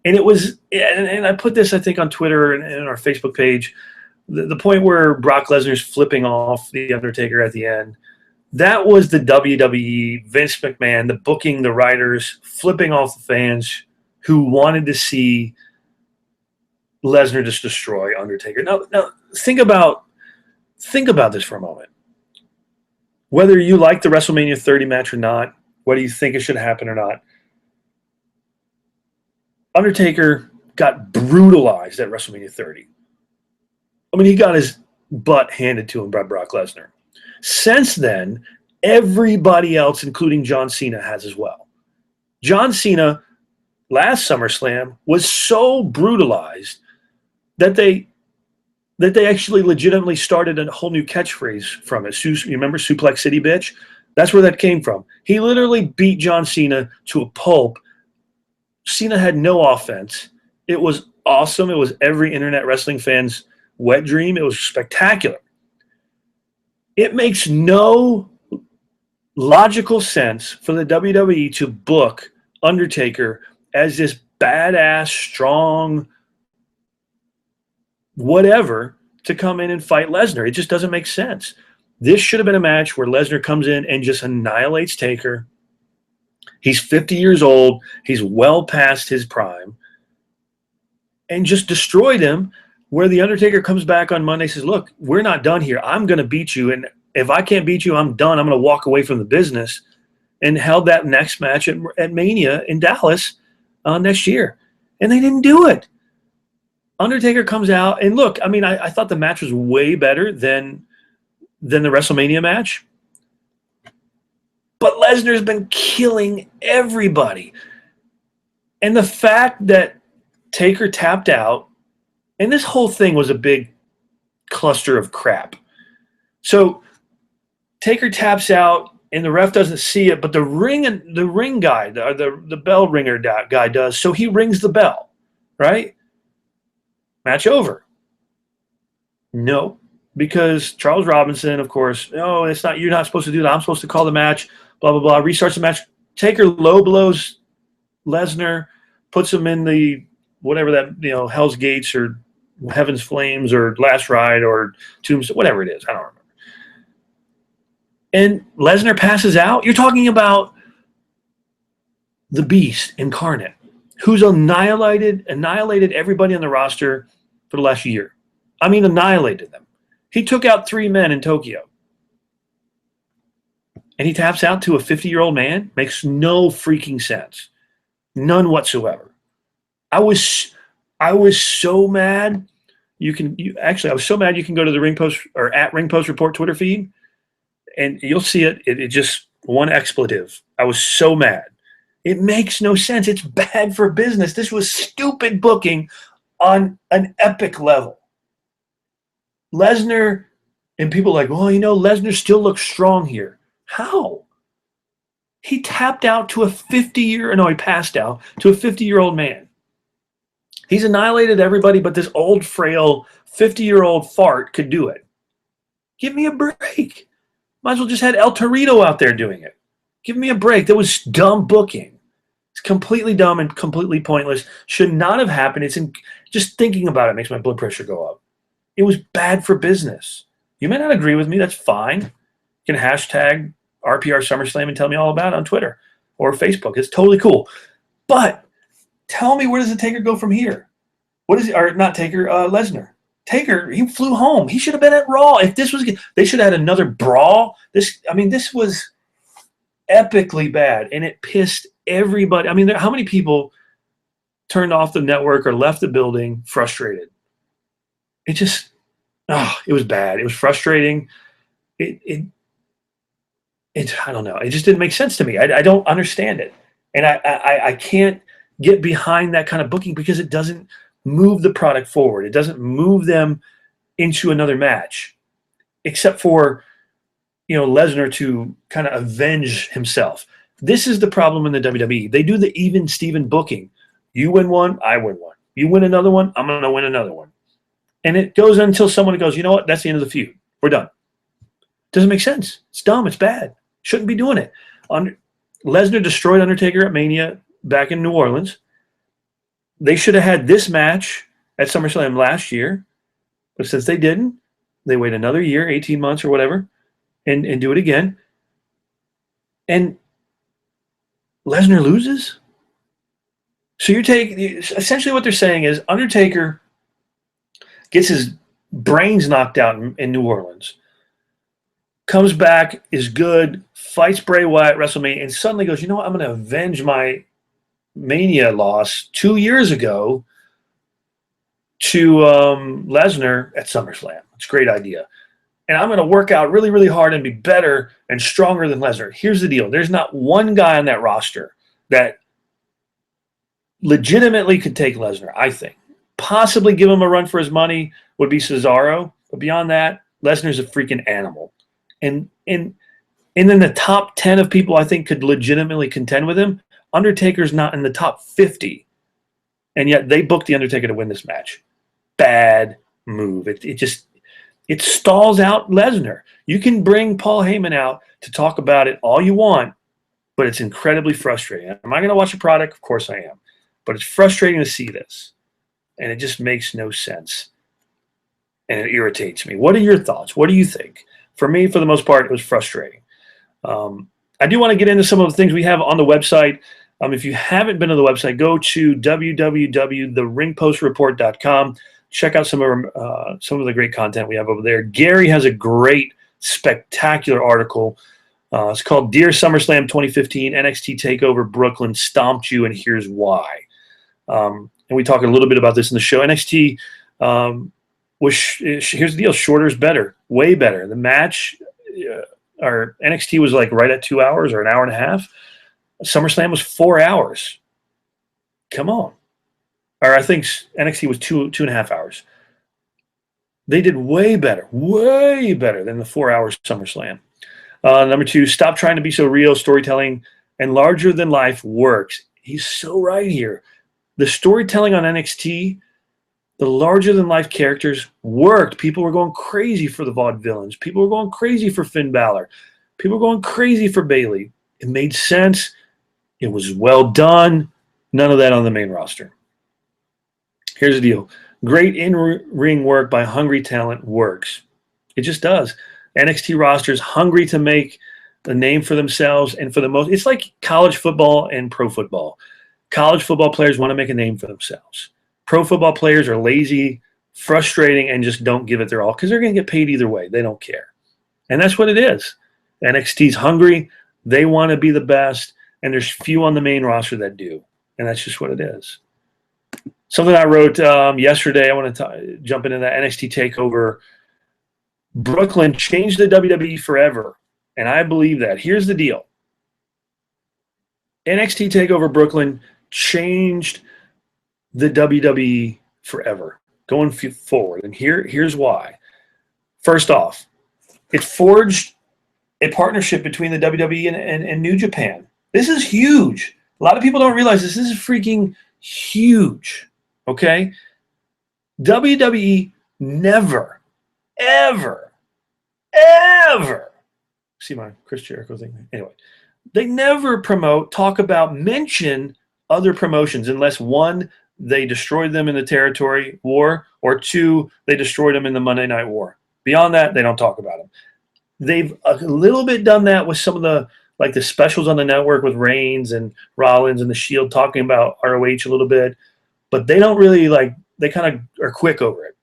And it was, and I put this, I think, on Twitter and our Facebook page, the point where Brock Lesnar's flipping off the Undertaker at the end, that was the WWE, Vince McMahon, the booking, the writers, flipping off the fans who wanted to see Lesnar just destroy Undertaker. Now think about this for a moment. Whether you like the WrestleMania 30 match or not, whether you think it should happen or not, Undertaker got brutalized at WrestleMania 30. I mean, he got his butt handed to him by Brock Lesnar. Since then, everybody else, including John Cena, has as well. John Cena, last SummerSlam, was so brutalized that they actually legitimately started a whole new catchphrase from it. You remember Suplex City, bitch? That's where that came from. He literally beat John Cena to a pulp. Cena had no offense. It was awesome. It was every internet wrestling fan's wet dream. It was spectacular. It makes no logical sense for the WWE to book Undertaker as this badass, strong, whatever, to come in and fight Lesnar. It just doesn't make sense. This should have been a match where Lesnar comes in and just annihilates Taker. He's 50 years old. He's well past his prime. And just destroyed him, where the Undertaker comes back on Monday and says, look, we're not done here. I'm going to beat you. And if I can't beat you, I'm done. I'm going to walk away from the business. And held that next match at Mania in Dallas next year. And they didn't do it. Undertaker comes out. And look, I mean, I thought the match was way better than the WrestleMania match. But Lesnar's been killing everybody. And the fact that Taker tapped out, and this whole thing was a big cluster of crap. So Taker taps out, and the ref doesn't see it, but the ring guy, the bell ringer guy does. So he rings the bell, right? Match over. No, because Charles Robinson, of course, no, it's not. You're not supposed to do that. I'm supposed to call the match. Blah, blah, blah. Restarts the match. Taker low blows Lesnar, puts him in the whatever that, Hell's Gates or Heaven's Flames or Last Ride or Tombstone, whatever it is. I don't remember. and Lesnar passes out. You're talking about the Beast incarnate, who's annihilated everybody on the roster for the last year. I mean, annihilated them. He took out 3 men in Tokyo. And he taps out to a 50-year-old man? Makes no freaking sense. None whatsoever. I was so mad. I was so mad you can go to the Ringpost or at Ringpost Report Twitter feed, and you'll see it. It just one expletive. I was so mad. It makes no sense. It's bad for business. This was stupid booking on an epic level. Lesnar, and people are like, well, Lesnar still looks strong here. How? He tapped out to a 50-year, no, he passed out to a 50-year-old man. He's annihilated everybody, but this old, frail, 50-year-old fart could do it. Give me a break. Might as well just had El Torito out there doing it. Give me a break. That was dumb booking. It's completely dumb and completely pointless. Should not have happened. Just thinking about it makes my blood pressure go up. It was bad for business. You may not agree with me. That's fine. You can hashtag RPR SummerSlam and tell me all about it on Twitter or Facebook. It's totally cool. But tell me, where does the Taker go from here? Not Taker, Lesnar. Taker, he flew home. He should have been at Raw. If this was, they should have had another brawl. This was epically bad, and it pissed everybody. I mean, how many people turned off the network or left the building frustrated? It was bad. It was frustrating. I don't know. It just didn't make sense to me. I don't understand it. And I can't get behind that kind of booking because it doesn't move the product forward. It doesn't move them into another match, except for, Lesnar to kind of avenge himself. This is the problem in the WWE. They do the even Steven booking. You win one, I win one. You win another one, I'm going to win another one. And it goes until someone goes, you know what? That's the end of the feud. We're done. Doesn't make sense. It's dumb. It's bad. Shouldn't be doing it. Lesnar destroyed Undertaker at Mania back in New Orleans. They should have had this match at SummerSlam last year. But since they didn't, they wait another year, 18 months or whatever, and do it again. And Lesnar loses? So essentially what they're saying is Undertaker gets his brains knocked out in New Orleans, comes back, is good, fights Bray Wyatt at WrestleMania, and suddenly goes, you know what, I'm going to avenge my Mania loss 2 years ago to Lesnar at SummerSlam. It's a great idea. And I'm going to work out really, really hard and be better and stronger than Lesnar. Here's the deal. There's not one guy on that roster that legitimately could take Lesnar, I think. Possibly give him a run for his money would be Cesaro. But beyond that, Lesnar's a freaking animal. And in the top 10 of people I think could legitimately contend with him, Undertaker's not in the top 50. And yet they booked The Undertaker to win this match. Bad move. It stalls out Lesnar. You can bring Paul Heyman out to talk about it all you want, but it's incredibly frustrating. Am I going to watch a product? Of course I am. But it's frustrating to see this. And it just makes no sense. And it irritates me. What are your thoughts? What do you think? For me, for the most part, it was frustrating. I do want to get into some of the things we have on the website. If you haven't been to the website, go to www.theringpostreport.com. Check out some of the great content we have over there. Gary has a great, spectacular article. It's called Dear SummerSlam 2015, NXT TakeOver Brooklyn Stomped You, and Here's Why. And we talk a little bit about this in the show. NXT here's the deal, shorter is better, way better. The match, or NXT was like right at 2 hours or an hour and a half. SummerSlam was 4 hours. Come on. Or I think NXT was two and a half hours. They did way better than the 4 hours SummerSlam. Number 2, stop trying to be so real. Storytelling and larger than life works. He's so right here. The storytelling on NXT, the larger than life characters worked. People were going crazy for the Vaudevillains. People were going crazy for Finn Balor. People were going crazy for Bayley. It made sense. It was well done. None of that on the main roster. Here's the deal. Great in-ring work by hungry talent works. It just does. NXT roster is hungry to make a name for themselves, and for the most, it's like college football and pro football. College football players want to make a name for themselves. Pro football players are lazy, frustrating, and just don't give it their all because they're going to get paid either way. They don't care. And that's what it is. NXT's hungry. They want to be the best, and there's few on the main roster that do. And that's just what it is. Something I wrote yesterday, I want to jump into that NXT TakeOver. Brooklyn changed the WWE forever, and I believe that. Here's the deal. NXT TakeOver Brooklyn changed the WWE forever, going forward. And here's why. First off, it forged a partnership between the WWE and New Japan. This is huge. A lot of people don't realize this. This is freaking huge. Okay? WWE never, ever, ever, see my Chris Jericho thing? Anyway, they never talk about, mention other promotions unless one, they destroyed them in the territory war, or two, they destroyed them in the Monday Night War. Beyond that, they don't talk about them. They've a little bit done that with some of the, like the specials on the network with Reigns and Rollins and the Shield talking about ROH a little bit, but they don't really they kind of are quick over it.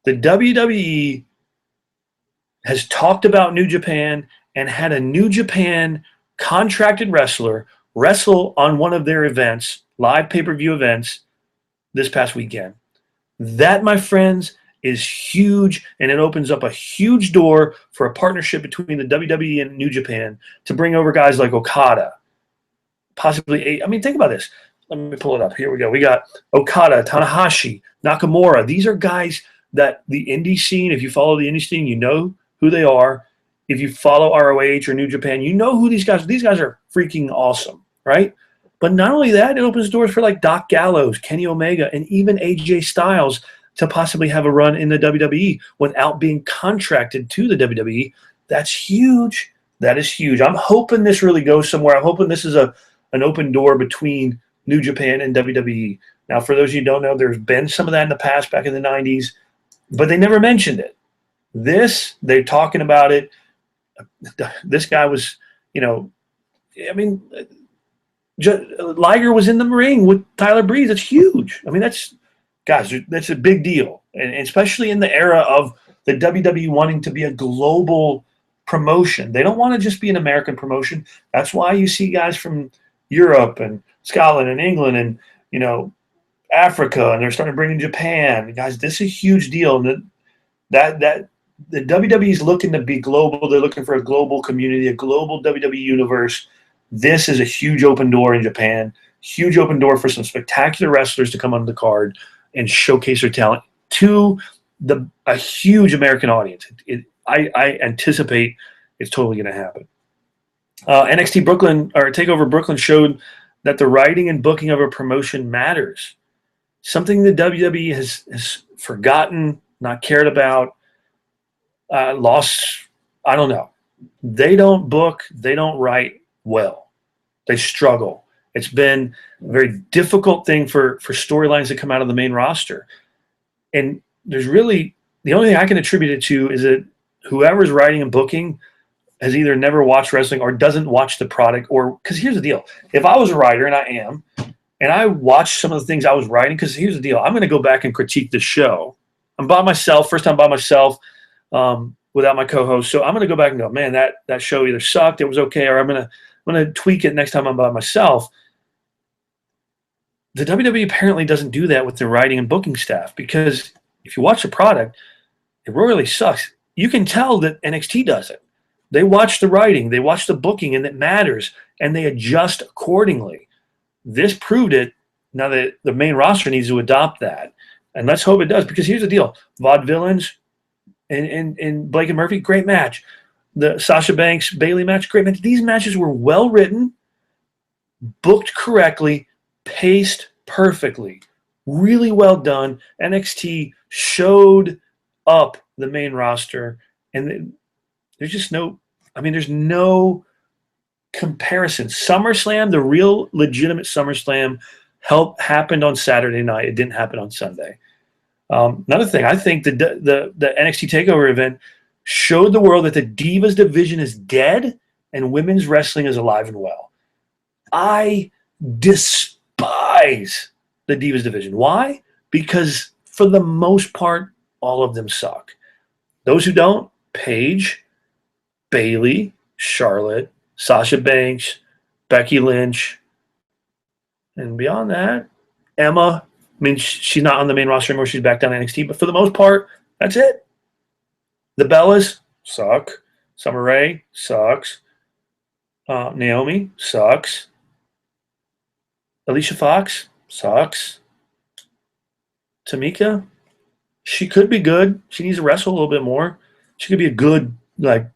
The WWE has talked about New Japan and had a New Japan contracted wrestler wrestle on one of their events, live pay-per-view events, this past weekend. That, my friends, is huge, and it opens up a huge door for a partnership between the WWE and New Japan to bring over guys like Okada, possibly. I mean, think about this. Let me pull it up. Here we go. We got Okada, Tanahashi, Nakamura. These are guys that the indie scene, if you follow the indie scene, you know who they are. If you follow ROH or New Japan, you know who these guys are. These guys are freaking awesome, right? But not only that, it opens doors for like Doc Gallows, Kenny Omega, and even AJ Styles to possibly have a run in the WWE without being contracted to the WWE. That's huge. That is huge. I'm hoping this really goes somewhere. I'm hoping this is an open door between New Japan and WWE. Now, for those of you who don't know, there's been some of that in the past, back in the 90s, but they never mentioned it. They're talking about it. This guy was, Liger was in the ring with Tyler Breeze. That's huge. I mean, that's a big deal. And especially in the era of the WWE wanting to be a global promotion. They don't want to just be an American promotion. That's why you see guys from Europe and Scotland and England and, Africa, and they're starting to bring in Japan. Guys, this is a huge deal. And that the WWE is looking to be global. They're looking for a global community, a global WWE universe. This is a huge open door in Japan, huge open door for some spectacular wrestlers to come on the card and showcase their talent to a huge American audience. I anticipate it's totally going to happen. NXT Brooklyn, or TakeOver Brooklyn, showed that the writing and booking of a promotion matters. Something the WWE has forgotten, not cared about, lost. I don't know. They don't book. They don't write well. They struggle. It's been a very difficult thing for storylines to come out of the main roster. And there's really, the only thing I can attribute it to is that whoever's writing and booking has either never watched wrestling or doesn't watch the product. Or, because here's the deal. If I was a writer, and I am, and I watched some of the things I was writing, because here's the deal. I'm going to go back and critique the show. I'm by myself, first time by myself, without my co-host. So I'm going to go back and go, man, that show either sucked, it was okay, or I'm going to tweak it next time I'm by myself. The WWE apparently doesn't do that with their writing and booking staff, because if you watch the product, it really sucks. You can tell that NXT does it. They watch the writing, they watch the booking, and it matters, and they adjust accordingly. This proved it. Now that the main roster needs to adopt that, and let's hope it does, because here's the deal. Vaudevillains and Blake and Murphy, great match. The Sasha Banks Bayley match, great match. These matches were well written, booked correctly, paced perfectly, really well done. NXT showed up the main roster, and there's no comparison. SummerSlam, the real legitimate SummerSlam, happened on Saturday night. It didn't happen on Sunday. Another thing, I think the NXT TakeOver event showed the world that the Divas division is dead and women's wrestling is alive and well. I despise the Divas division. Why? Because for the most part, all of them suck. Those who don't, Paige, Bayley, Charlotte, Sasha Banks, Becky Lynch, and beyond that, Emma. I mean, she's not on the main roster anymore. She's back down to NXT. But for the most part, that's it. The Bellas suck. Summer Rae sucks. Naomi sucks. Alicia Fox sucks. Tamika, she could be good. She needs to wrestle a little bit more. She could be a good, like,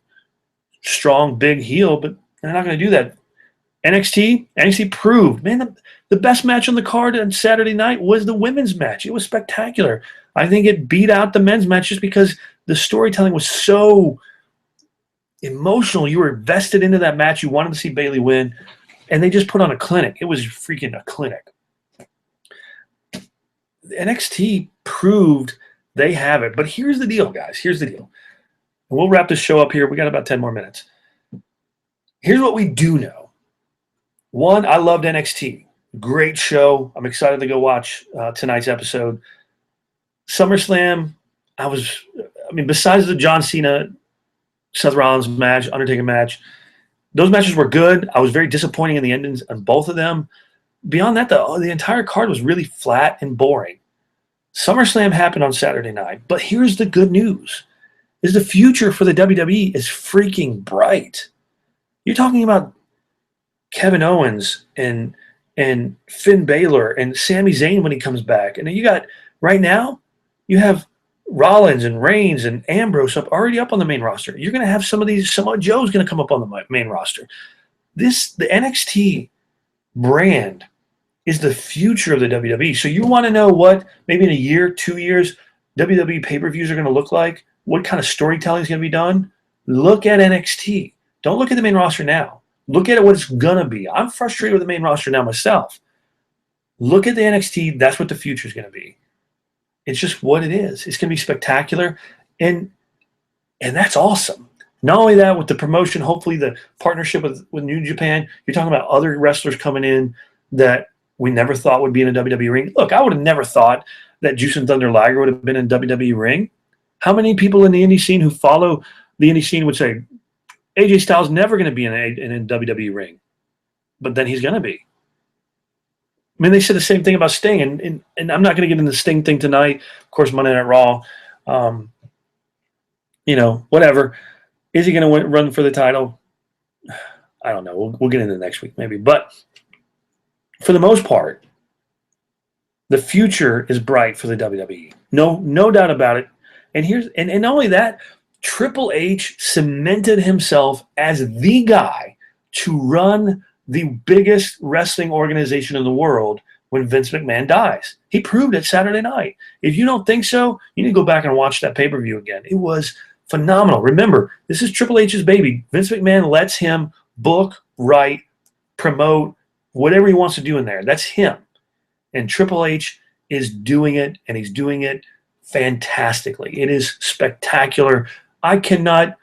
strong, big heel, but they're not going to do that. NXT proved, man, the best match on the card on Saturday night was the women's match. It was spectacular. I think it beat out the men's match just because the storytelling was so emotional. You were vested into that match. You wanted to see Bayley win, and they just put on a clinic. It was freaking a clinic. NXT proved they have it. But here's the deal, guys. Here's the deal. And we'll wrap this show up here. We got about 10 more minutes. Here's what we do know. One, I loved NXT. Great show. I'm excited to go watch tonight's episode. SummerSlam, besides the John Cena, Seth Rollins match, Undertaker match, those matches were good. I was very disappointing in the endings on both of them. Beyond that, the entire card was really flat and boring. SummerSlam happened on Saturday night, but here's the good news: is the future for the WWE is freaking bright. You're talking about Kevin Owens and Finn Balor and Sami Zayn when he comes back, and then you got right now you have Rollins and Reigns and Ambrose already up on the main roster. You're going to have some of these. Samoa Joe's going to come up on the main roster. The NXT brand is the future of the WWE. So you want to know what maybe in a year, 2 years, WWE pay-per-views are going to look like? What kind of storytelling is going to be done? Look at NXT. Don't look at the main roster now. Look at what it's going to be. I'm frustrated with the main roster now myself. Look at the NXT. That's what the future is going to be. It's just what it is. It's going to be spectacular. And that's awesome. Not only that, with the promotion, hopefully the partnership with New Japan, you're talking about other wrestlers coming in that we never thought would be in a WWE ring. Look, I would have never thought that Juice and Thunder Liger would have been in a WWE ring. How many people in the indie scene who follow the indie scene would say, AJ Styles never going to be in a WWE ring, but then he's going to be. I mean, they said the same thing about Sting, and I'm not going to get into the Sting thing tonight. Of course, Monday Night Raw, whatever. Is he going to run for the title? I don't know. We'll get into next week maybe. But for the most part, the future is bright for the WWE. No doubt about it. And not only that, Triple H cemented himself as the guy to run the biggest wrestling organization in the world when Vince McMahon dies. He proved it Saturday night. If you don't think so, you need to go back and watch that pay-per-view again. It was phenomenal. Remember, this is Triple H's baby. Vince McMahon lets him book, write, promote, whatever he wants to do in there. That's him. And Triple H is doing it, and he's doing it fantastically. It is spectacular. I cannot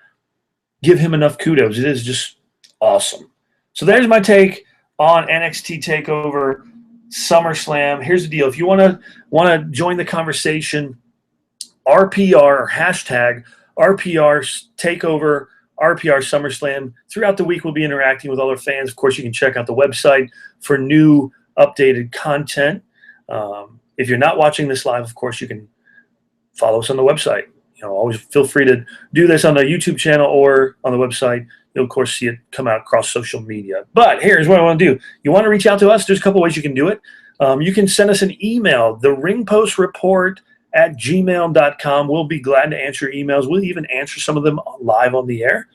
give him enough kudos. It is just awesome. So there's my take on NXT TakeOver SummerSlam. Here's the deal. If you want to join the conversation, RPR or hashtag RPR TakeOver, RPR SummerSlam. Throughout the week, we'll be interacting with all our fans. Of course, you can check out the website for new updated content. If you're not watching this live, of course, you can follow us on the website. Always feel free to do this on the YouTube channel or on the website. You'll, of course, see it come out across social media. But here's what I want to do. You want to reach out to us? There's a couple ways you can do it. You can send us an email, the Ringpost Report @gmail.com. We'll be glad to answer your emails. We'll even answer some of them live on the air.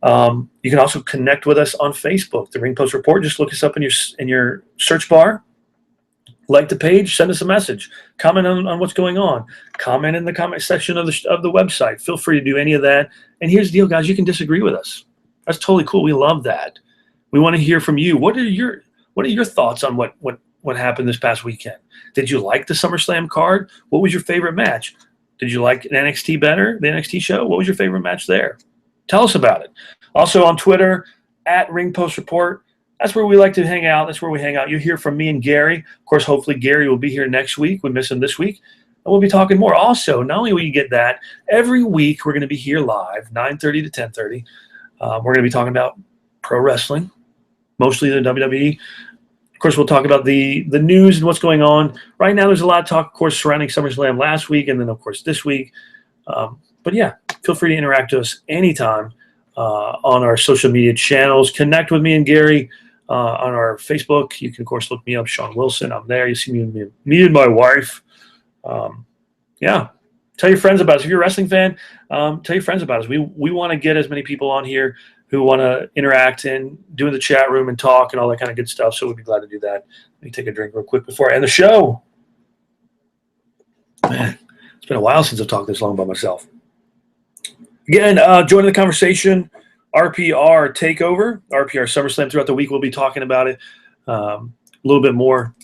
You can also connect with us on Facebook, the Ringpost Report. Just look us up in your search bar. Like the page, send us a message, comment on what's going on, comment in the comment section of the website. Feel free to do any of that. And here's the deal, guys, you can disagree with us. That's totally cool. We love that. We want to hear from you. What are your thoughts on what happened this past weekend? Did you like the SummerSlam card? What was your favorite match? Did you like NXT better, the NXT show? What was your favorite match there? Tell us about it. Also on Twitter, at Ringpost Report. That's where we like to hang out. That's where we hang out. You'll hear from me and Gary. Of course, hopefully Gary will be here next week. We miss him this week. And we'll be talking more. Also, not only will you get that, every week we're going to be here live, 9:30 to 10:30. We're going to be talking about pro wrestling, mostly the WWE. Of course, we'll talk about the news and what's going on. Right now, there's a lot of talk, of course, surrounding SummerSlam last week and then, of course, this week. But, yeah, feel free to interact with us anytime on our social media channels. Connect with me and Gary on our Facebook. You can, of course, look me up, Sean Wilson. I'm there. You see me and my wife. Yeah. Tell your friends about us. If you're a wrestling fan, tell your friends about us. We want to get as many people on here who want to interact and do in the chat room and talk and all that kind of good stuff. So we'd be glad to do that. Let me take a drink real quick before I end the show. Man, it's been a while since I've talked this long by myself. Again, join the conversation. RPR TakeOver, RPR SummerSlam. Throughout the week, we'll be talking about it a little bit more.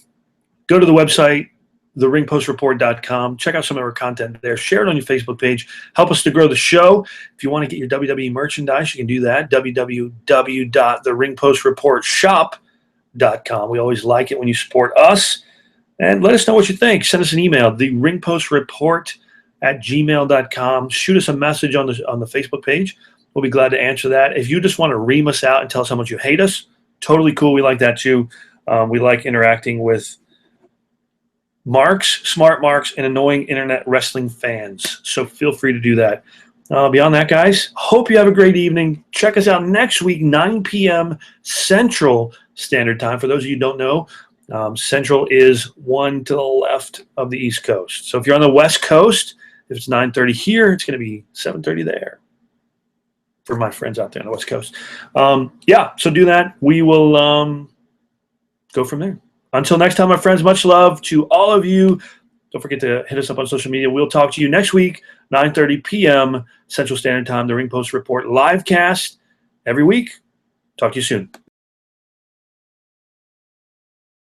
Go to the website, theringpostreport.com. Check out some of our content there. Share it on your Facebook page. Help us to grow the show. If you want to get your WWE merchandise, you can do that. www.theringpostreport.shop.com. We always like it when you support us. And let us know what you think. Send us an email, theringpostreport@gmail.com. Shoot us a message on the Facebook page. We'll be glad to answer that. If you just want to ream us out and tell us how much you hate us, totally cool. We like that too. We like interacting with marks, smart marks, and annoying internet wrestling fans. So feel free to do that. Beyond that, guys, hope you have a great evening. Check us out next week, 9 p.m. Central Standard Time. For those of you who don't know, Central is one to the left of the East Coast. So if you're on the West Coast, if it's 9:30 here, it's going to be 7:30 there. For my friends out there on the West Coast. Yeah, so do that. We will go from there. Until next time, my friends, much love to all of you. Don't forget to hit us up on social media. We'll talk to you next week, 9:30 p.m. Central Standard Time, the Ringpost Report livecast every week. Talk to you soon.